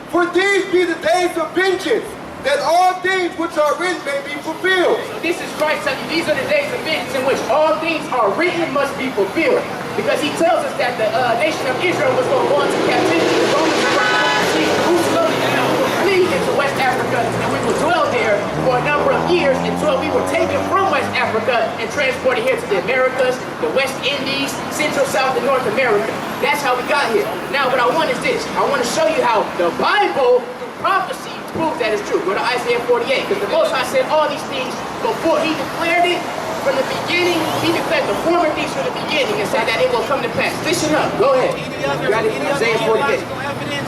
For these be the days of vengeance, that all things which are written may be fulfilled. This is Christ telling you, these are the days of vengeance in which all things are written must be fulfilled. Because he tells us that the nation of Israel was going to go into captivity. The Romans were going to see Jerusalem, and now we will flee into West Africa, and we will dwell there for a number of years until we were taken from West Africa and transported here to the Americas, the West Indies, Central, South, and North America. That's how we got here. Now what I want is this. I want to show you how the Bible, through prophecy, proves that it's true. Go to Isaiah 48, because the Most High said all these things before he declared it from the beginning. He declared the former things from the beginning and said that it will come to pass. Listen up. Go ahead. Any other You got it? Isaiah 48. evidence?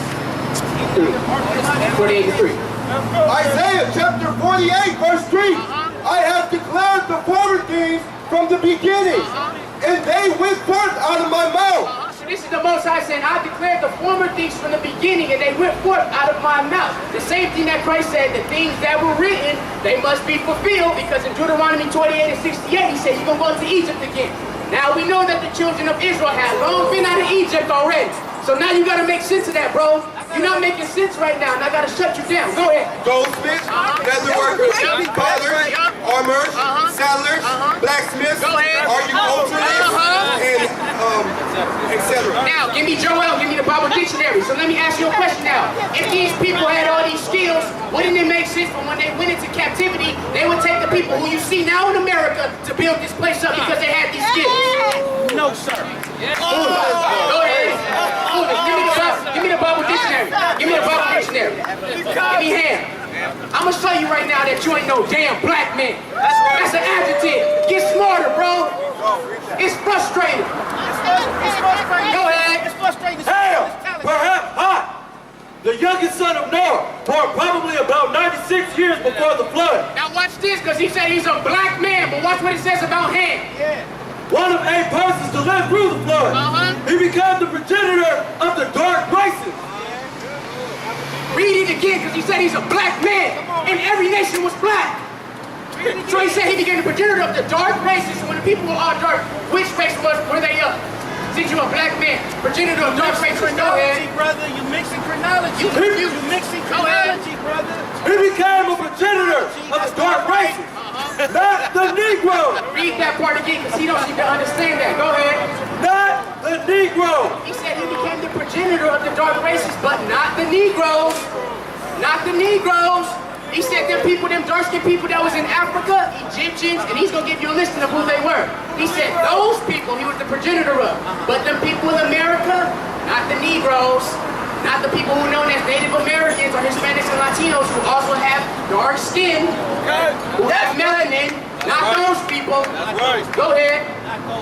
48 to 3. Isaiah chapter 48, verse 3. I have declared the former things from the beginning, and they went forth out of my mouth. this is the Most High saying, I declared the former things from the beginning, and they went forth out of my mouth. The same thing that Christ said, the things that were written, they must be fulfilled, because in Deuteronomy 28 and 68, he said, you're going to go into Egypt again. Now we know that the children of Israel have long been out of Egypt already. So now you got to make sense of that, bro. You're not making sense right now, and I got to shut you down. Go ahead. Goldsmiths, leatherworkers, potters, armors, saddlers, blacksmiths, agriculturists, and etc. Now, give me Joel, give me the Bible dictionary. So let me ask you a question now. If these people had all these skills, wouldn't it make sense for when they went into captivity, they would take the people who you see now in America to build this place up because they had these skills? No, sir. Go ahead. Give me the Bible dictionary. Give me the Bible dictionary. Give me hand. I'm gonna show you right now that you ain't no damn black man. That's an adjective. Get smarter, bro. It's frustrating. It's frustrating. Go ahead. It's frustrating. Hail, perhaps hot, the youngest son of Noah, born probably about 96 years before the flood. Now watch this, because he said he's a black man, but watch what it says about him. One of 8 persons to live through the flood. He became the progenitor of the dark races. Read it again, because he said he's a black man, and every nation was black. So he said he became the progenitor of the dark races. So when the people were all dark, which race were they of? Since you're a black man, progenitor of dark races, go ahead. Brother, you mixing chronology. You mixing chronology, brother. He became a progenitor of the dark races, not the Negro. Read that part again, because he don't seem to understand that. Go ahead. Not the Negro. He said he became the progenitor of the dark races, but not the Negroes. Not the Negroes. He said them people, them dark-skinned people that was in Africa, Egyptians, and he's going to give you a list of who they were. He said those people he was the progenitor of. But them people in America, not the Negroes, not the people who are known as Native Americans or Hispanics and Latinos who also have dark skin, who have melanin, not those people. Go ahead.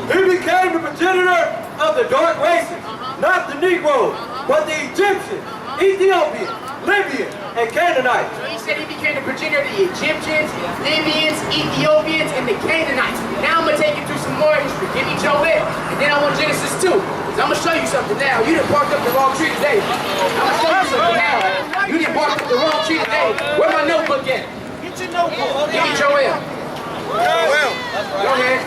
He became the progenitor of the dark races, not the Negroes, but the Egyptians, Ethiopians, Libyans, and Canaanites. So he said he became the progenitor of the Egyptians, Libyans, Ethiopians, and the Canaanites. Now I'm going to take you through some more history. Give me Joel, and then I want Genesis 2. Because I'm going to show you something now. You done barked up the wrong tree today. I'm going to show you something now. You done barked up the wrong tree today. Where my notebook at? Get your notebook. Give me Joel. Joel. Go ahead.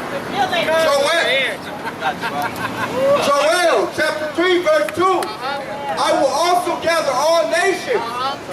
Joel, chapter 3, verse 2. I will also gather all nations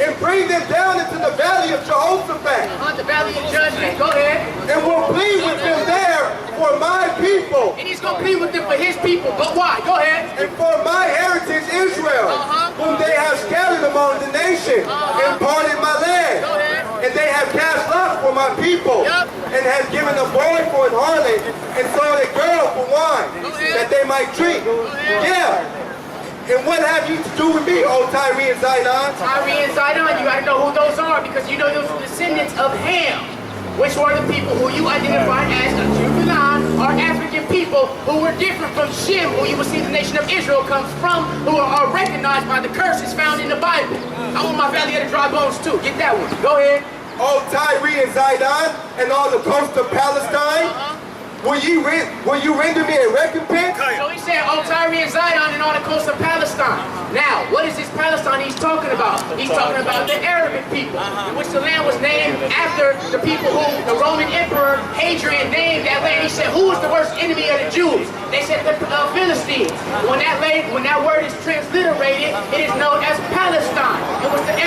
and bring them down into the valley of Jehoshaphat. The valley of judgment. Go ahead. And will plead with them there for my people. And he's going to plead with them for his people. But why? Go ahead. And for my heritage Israel, whom they have scattered among the nations, and parted my land. Go ahead. And they have cast lots for my people, and have given a boy for an harlot, and sold a girl for wine, that they might drink. Yeah. And what have you to do with me, O Tyre and Zidon? Tyre and Zidon, you got to know who those are, because you know those are descendants of Ham, which were the people who you identified as the Juvenile or African people who were different from Shem, who you will see the nation of Israel comes from, who are recognized by the curses found in the Bible. I want my valley of the dry bones too. Get that one. Go ahead. O Tyre and Zidon, and all the coast of Palestine, will you render me a recompense? So he said, "O Tyre and Zidon and all the coast of Palestine." Now, what is this Palestine he's talking about? He's talking about the Arabic people, in which the land was named after the people who the Roman Emperor Hadrian named that land. He said, "Who is the worst enemy of the Jews?" They said the Philistines. When that word is transliterated, it is known as Palestine. It was the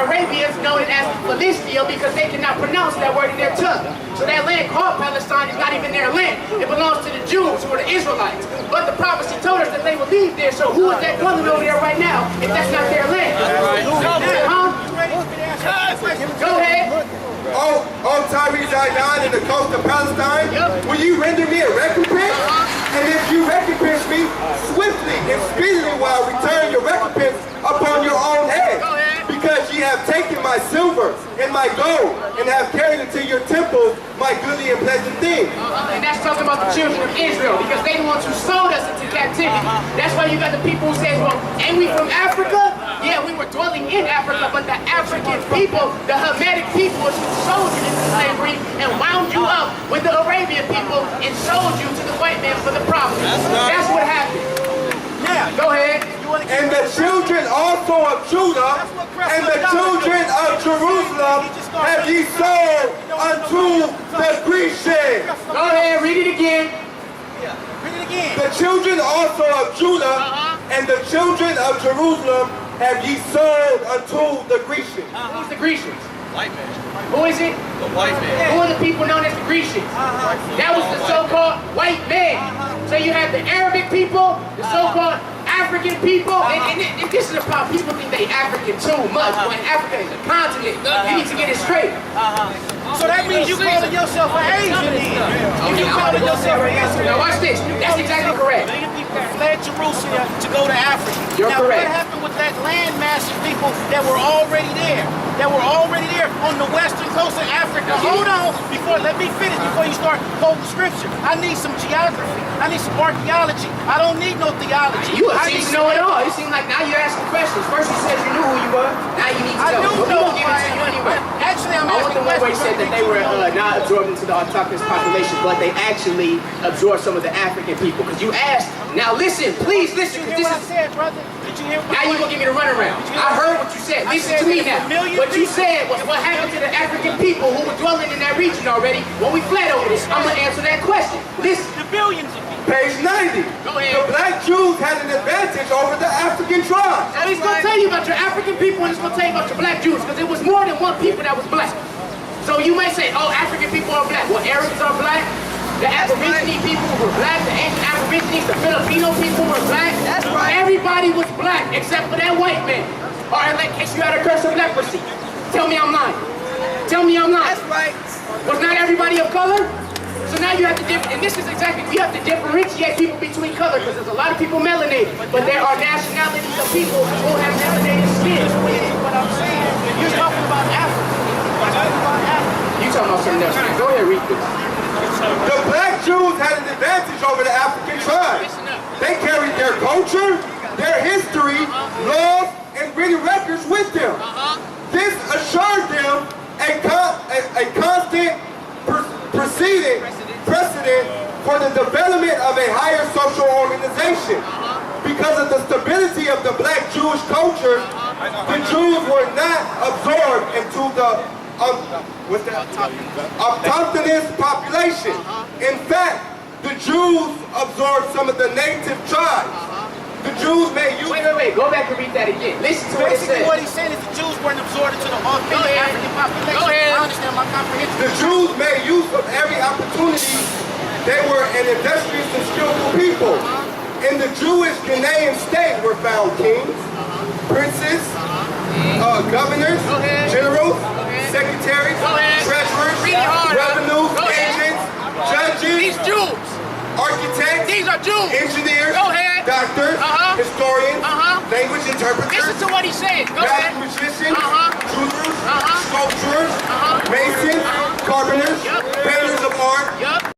Arabians known it as Philistia because they cannot pronounce that word in their tongue. So that land called Palestine is not even their land. It belongs to the Jews, who are the Israelites. But the prophecy told us that they would leave there. So who is that dwelling over there right now if that's not their land? Huh? Go ahead. O Tyre and Zidon and the coast of Palestine, will you render me a recompense? And if you recompense me, swiftly and speedily will I return your recompense upon your own head. Because ye have taken my silver and my gold, and have carried into your temples my goodly and pleasant things. And that's talking about the children of Israel, because they the ones who sold us into captivity. That's why you got the people who say, well, ain't we from Africa? Yeah, we were dwelling in Africa, but the African people, the Hamitic people, was who sold you into slavery and wound you up with the Arabian people and sold you to the white man for the profit. That's what happened. Yeah. Go ahead. You want to And the children also of Judah and the children of Jerusalem have ye sold unto the Grecians. Go ahead, read it again. Read it again. The children also of Judah and the children of Jerusalem have ye sold unto the Grecians. Who's the Grecians? White man. Who is it? The white man. Who are the people known as the Grecians? That was the so-called white man. So you have the Arabic people, the so-called African people, and this is about people think they African too much, when Africa is a continent. You need to get it straight. So that means you calling yourself an Asian then. You calling yourself an Asian. Now watch this. That's exactly correct. Million people fled Jerusalem to go to Africa. You're now, correct. what happened with that landmass of people that were already there? That were already there on the western coast of Africa. Hold on, let me finish before you start quoting scripture. I need some geography. I need some archaeology. I don't need no theology. You seem to know it all. It seems like now you're asking questions. First you said you knew who you were. Now you need to I know. do But we know won't give it to you anyway. Actually, I'm I want asking the one where he questions. said that they were not absorbed into the autochthonous population, but they actually absorbed some of the African people. Because you asked, now listen, please listen. Did you hear This what I is, said, brother? Did you hear what now you're going to give me the runaround. I heard what you said. Listen to me now. What you said was what happened to the African people who were dwelling in that region already when we fled over this. I'm going to answer that question. Listen. The billions of people. Page 90. Go ahead. The black Jews had an advantage over the African tribes. So he's going to tell you about your African people and he's going to tell you about your black Jews because it was more than one people that was black. So you may say, oh, African people are black. Well, Arabs are black. The Aborigine people were black. The ancient Aborigines, the Filipino people were black. That's right. Everybody was black except for that white man. Or in case you had a curse of leprosy. Tell me I'm lying. Tell me I'm lying. That's right. Was not everybody of color? So now you have to and this is exactly, we have to differentiate people between color because there's a lot of people melanated, but there are nationalities of people who have melanated skin. What I'm saying, you're talking about Africa. You're talking about Africa. You talking about something else. Go ahead, read this. The black Jews had an advantage over the African tribes. They carried their culture, their history, laws, and written records with them. This assured them a constant precedent for the development of a higher social organization. Because of the stability of the black Jewish culture, the Jews were not absorbed into the autochthonous population. In fact, the Jews absorbed some of the native tribes. The Jews may use... Wait. Go back and read that again. Listen to what it Basically, says. what he's saying is the Jews weren't absorbed into the authentic African population. Go ahead. I understand my comprehension. The Jews made use of every opportunity. They were an industrious and skillful people. In the Jewish Ghanaian state were found kings, princes, governors, generals, secretaries, treasurers, revenue agents, judges, These Jews. architects, These are Jews. engineers, Go ahead. doctors, historians, language interpreters, Listen to what he said. Go ahead. mathematicians, jewelers, sculptors, masons, carpenters, painters of art,